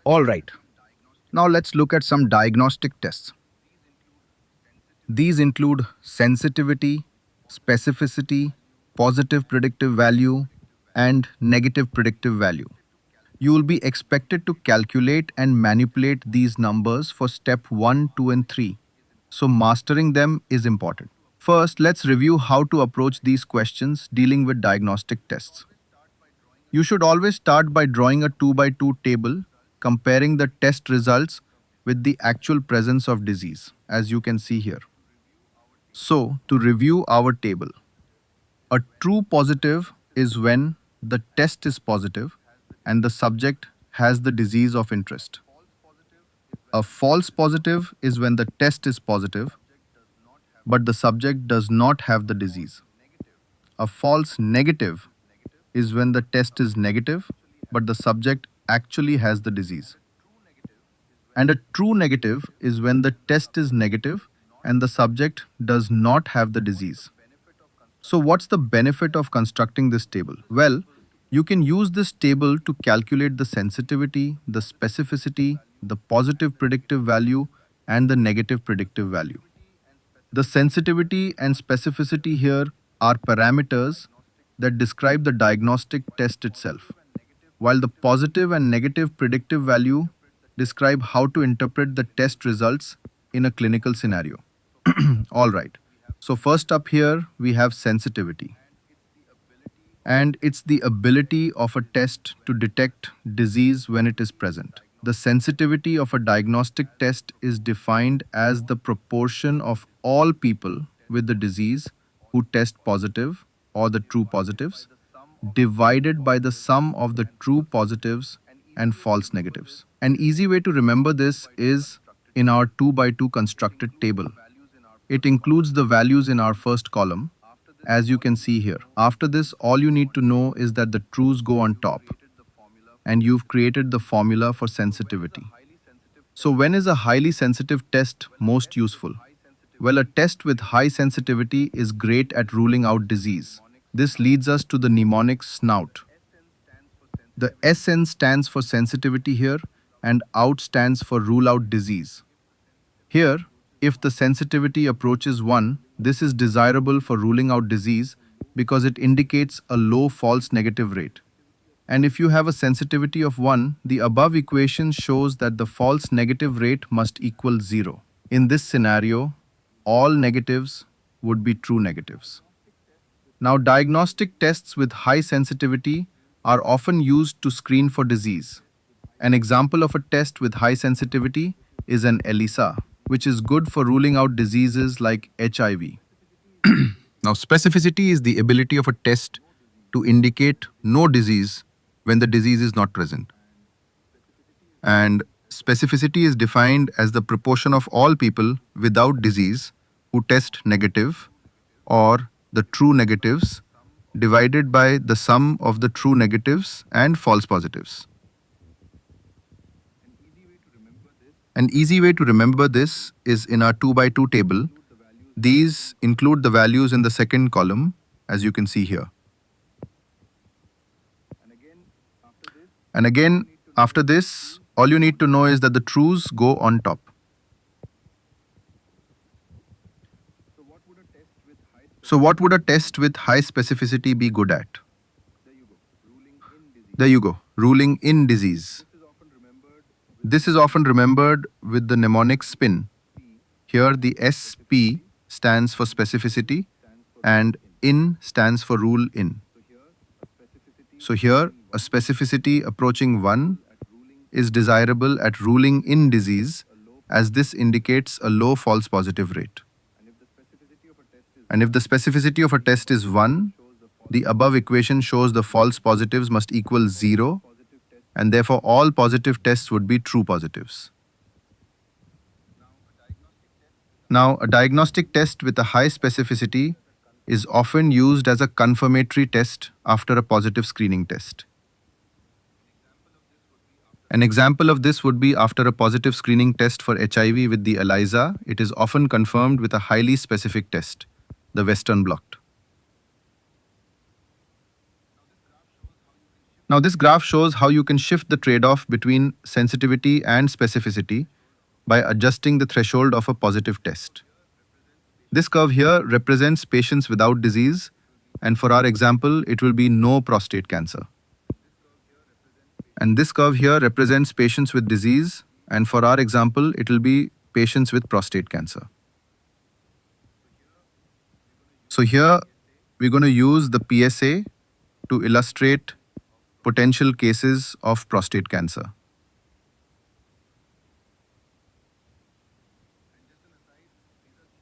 All right, now let's look at some diagnostic tests. These include sensitivity, specificity, positive predictive value, and negative predictive value. You will be expected to calculate and manipulate these numbers for step 1, 2, and 3. So, mastering them is important. First, let's review how to approach these questions dealing with diagnostic tests. You should always start by drawing a 2 by 2 table comparing the test results with the actual presence of disease, as you can see here. So, to review our table, a true positive is when the test is positive and the subject has the disease of interest. A false positive is when the test is positive but the subject does not have the disease. A false negative is when the test is negative but the subject actually has the disease. And a true negative is when the test is negative and the subject does not have the disease. So, what's the benefit of constructing this table? Well, you can use this table to calculate the sensitivity, the specificity, the positive predictive value, and the negative predictive value. The sensitivity and specificity here are parameters that describe the diagnostic test itself, while the positive and negative predictive value describe how to interpret the test results in a clinical scenario. All right. So, first up here, we have sensitivity. And it's the ability of a test to detect disease when it is present. The sensitivity of a diagnostic test is defined as the proportion of all people with the disease who test positive or the true positives divided by the sum of the true positives and false negatives. An easy way to remember this is in our 2 by 2 constructed table. It includes the values in our first column, as you can see here. After this, all you need to know is that the trues go on top, and you've created the formula for sensitivity. So, when is a highly sensitive test most useful? Well, a test with high sensitivity is great at ruling out disease. This leads us to the mnemonic SNOUT. The SN stands for sensitivity here, and OUT stands for rule out disease. Here, if the sensitivity approaches 1, this is desirable for ruling out disease because it indicates a low false negative rate. And if you have a sensitivity of 1, the above equation shows that the false negative rate must equal 0. In this scenario, all negatives would be true negatives. Now, diagnostic tests with high sensitivity are often used to screen for disease. An example of a test with high sensitivity is an ELISA, which is good for ruling out diseases like HIV. Now, specificity is the ability of a test to indicate no disease when the disease is not present. And specificity is defined as the proportion of all people without disease who test negative or the true negatives divided by the sum of the true negatives and false positives. An easy way to remember this is in our 2 by 2 table. These include the values in the second column, as you can see here. And again, after this, all you need to know is that the trues go on top. So, what would a test with high specificity be good at? There you go, ruling in disease. This is often remembered with the mnemonic SPIN. Here, the SP stands for specificity and IN stands for rule in. So, here, a specificity approaching 1 is desirable at ruling in disease, as this indicates a low false positive rate. And if the specificity of a test is 1, the above equation shows the false positives must equal 0, and therefore all positive tests would be true positives. Now, a diagnostic test with a high specificity is often used as a confirmatory test after a positive screening test. An example of this would be after a positive screening test for HIV with the ELISA, it is often confirmed with a highly specific test, the Western blot. Now, this graph shows how you can shift the trade off between sensitivity and specificity by adjusting the threshold of a positive test. This curve here represents patients without disease, and for our example, it will be no prostate cancer. And this curve here represents patients with disease, and for our example, it will be patients with prostate cancer. So here we're going to use the PSA to illustrate potential cases of prostate cancer.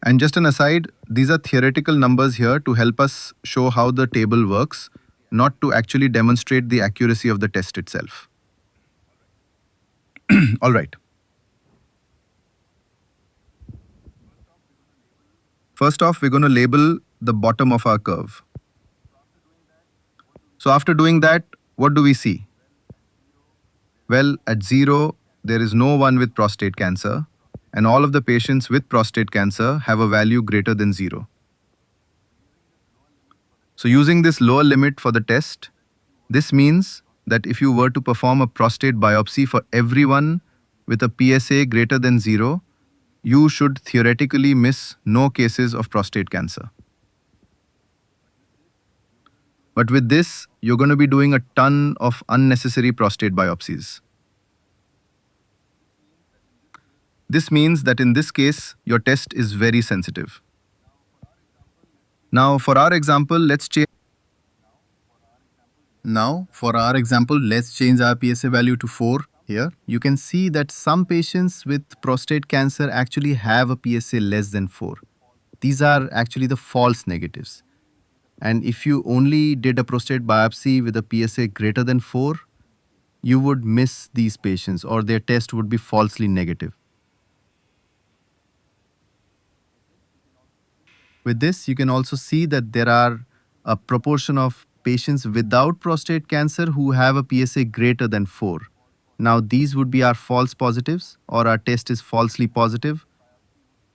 And just an aside, these are theoretical numbers here to help us show how the table works, not to actually demonstrate the accuracy of the test itself. All right. First off, we're going to label the bottom of our curve. So after doing that, what do we see? Well, at 0, there is no one with prostate cancer, and all of the patients with prostate cancer have a value greater than 0. So using this lower limit for the test, this means that if you were to perform a prostate biopsy for everyone with a PSA greater than 0, you should theoretically miss no cases of prostate cancer. But with this, you're going to be doing a ton of unnecessary prostate biopsies. This means that in this case, your test is very sensitive. Now, for our example, let's change our PSA value to 4 here. You can see that some patients with prostate cancer actually have a PSA less than 4. These are actually the false negatives. And if you only did a prostate biopsy with a PSA greater than 4, you would miss these patients or their test would be falsely negative. With this, you can also see that there are a proportion of patients without prostate cancer who have a PSA greater than 4. Now, these would be our false positives, or our test is falsely positive,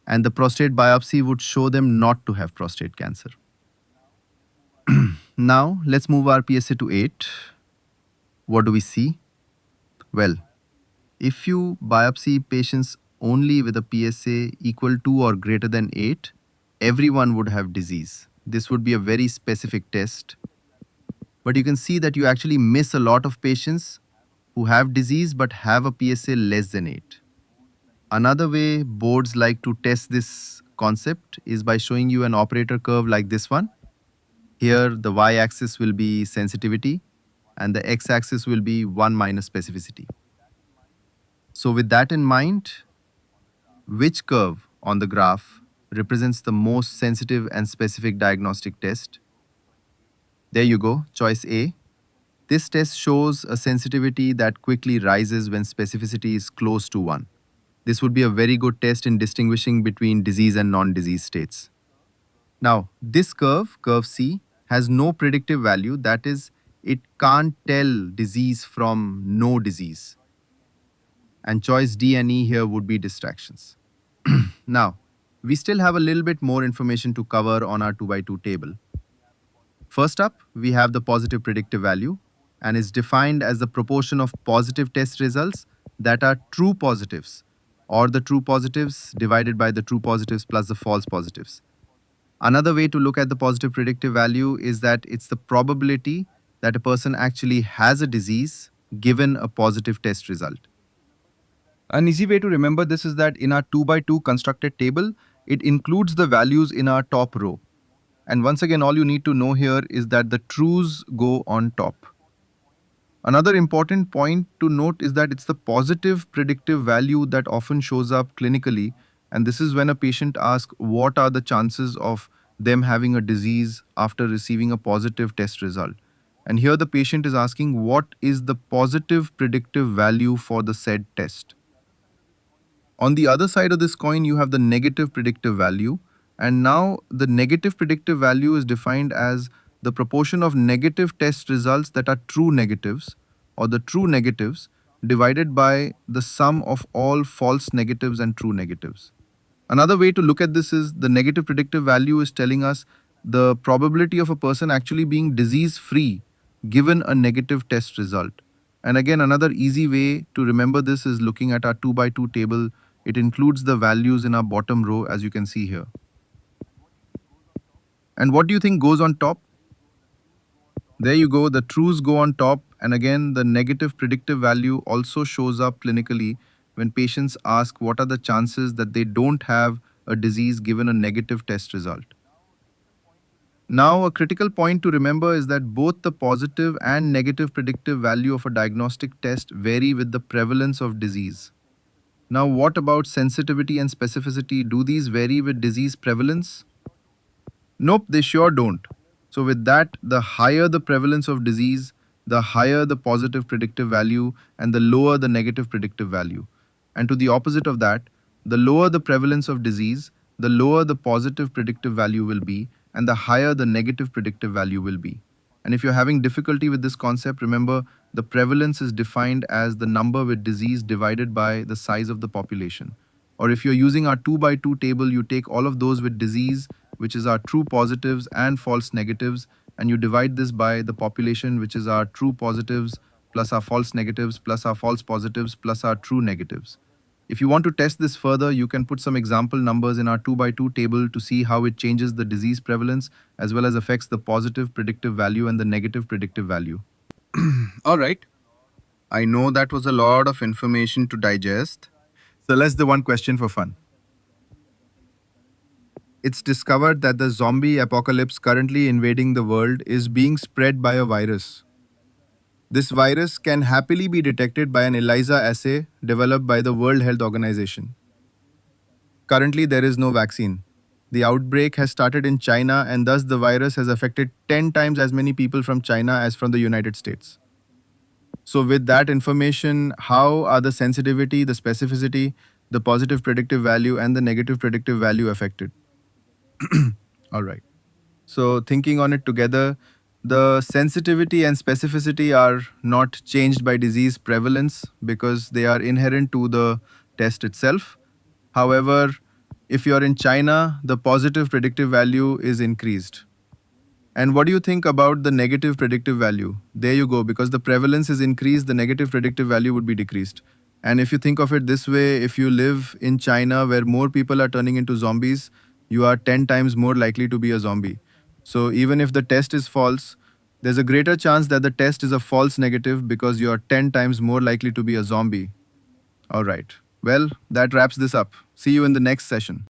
and the prostate biopsy would show them not to have prostate cancer. Now, let's move our PSA to 8. What do we see? Well, if you biopsy patients only with a PSA equal to or greater than 8, everyone would have disease. This would be a very specific test. But you can see that you actually miss a lot of patients who have disease but have a PSA less than 8. Another way boards like to test this concept is by showing you an operator curve like this one. Here, the y-axis will be sensitivity and the x-axis will be 1 minus specificity. So with that in mind, which curve on the graph represents the most sensitive and specific diagnostic test? There you go, choice A. This test shows a sensitivity that quickly rises when specificity is close to 1. This would be a very good test in distinguishing between disease and non-disease states. Now, this curve, curve C, has no predictive value, that is, it can't tell disease from no disease. And choice D and E here would be distractions. Now, we still have a little bit more information to cover on our 2x2 table. First up, we have the positive predictive value, and is defined as the proportion of positive test results that are true positives, or the true positives divided by the true positives plus the false positives. Another way to look at the positive predictive value is that it's the probability that a person actually has a disease given a positive test result. An easy way to remember this is that in our 2x2 constructed table, it includes the values in our top row. And once again, all you need to know here is that the trues go on top. Another important point to note is that it's the positive predictive value that often shows up clinically, and this is when a patient asks what are the chances of them having a disease after receiving a positive test result. And here the patient is asking what is the positive predictive value for the said test. On the other side of this coin, you have the negative predictive value, and now the negative predictive value is defined as the proportion of negative test results that are true negatives, or the true negatives, divided by the sum of all false negatives and true negatives. Another way to look at this is the negative predictive value is telling us the probability of a person actually being disease free given a negative test result. And again, another easy way to remember this is looking at our 2 by 2 table. It includes the values in our bottom row, as you can see here. And what do you think goes on top? There you go, the truths go on top. And again, the negative predictive value also shows up clinically when patients ask what are the chances that they don't have a disease given a negative test result. Now, a critical point to remember is that both the positive and negative predictive value of a diagnostic test vary with the prevalence of disease. Now, what about sensitivity and specificity? Do these vary with disease prevalence? Nope, they sure don't. So, with that, the higher the prevalence of disease, the higher the positive predictive value, and the lower the negative predictive value. And to the opposite of that, the lower the prevalence of disease, the lower the positive predictive value will be, and the higher the negative predictive value will be. And if you're having difficulty with this concept, remember the prevalence is defined as the number with disease divided by the size of the population. Or if you're using our 2 by 2 table, you take all of those with disease, which is our true positives and false negatives, and you divide this by the population, which is our true positives plus our false negatives plus our false positives plus our true negatives. If you want to test this further, you can put some example numbers in our 2 by 2 table to see how it changes the disease prevalence as well as affects the positive predictive value and the negative predictive value. All right. I know that was a lot of information to digest. So let's do one question for fun. It's discovered that the zombie apocalypse currently invading the world is being spread by a virus. This virus can happily be detected by an ELISA assay developed by the World Health Organization. Currently, there is no vaccine. The outbreak has started in China, and thus the virus has affected 10 times as many people from China as from the United States. So, with that information, how are the sensitivity, the specificity, the positive predictive value, and the negative predictive value affected? All right. So, thinking on it together, the sensitivity and specificity are not changed by disease prevalence because they are inherent to the test itself. However, if you're in China, the positive predictive value is increased. And what do you think about the negative predictive value? There you go, because the prevalence is increased, the negative predictive value would be decreased. And if you think of it this way, if you live in China where more people are turning into zombies, you are 10 times more likely to be a zombie. So even if the test is false, there's a greater chance that the test is a false negative because you are 10 times more likely to be a zombie. All right. Well, that wraps this up. See you in the next session.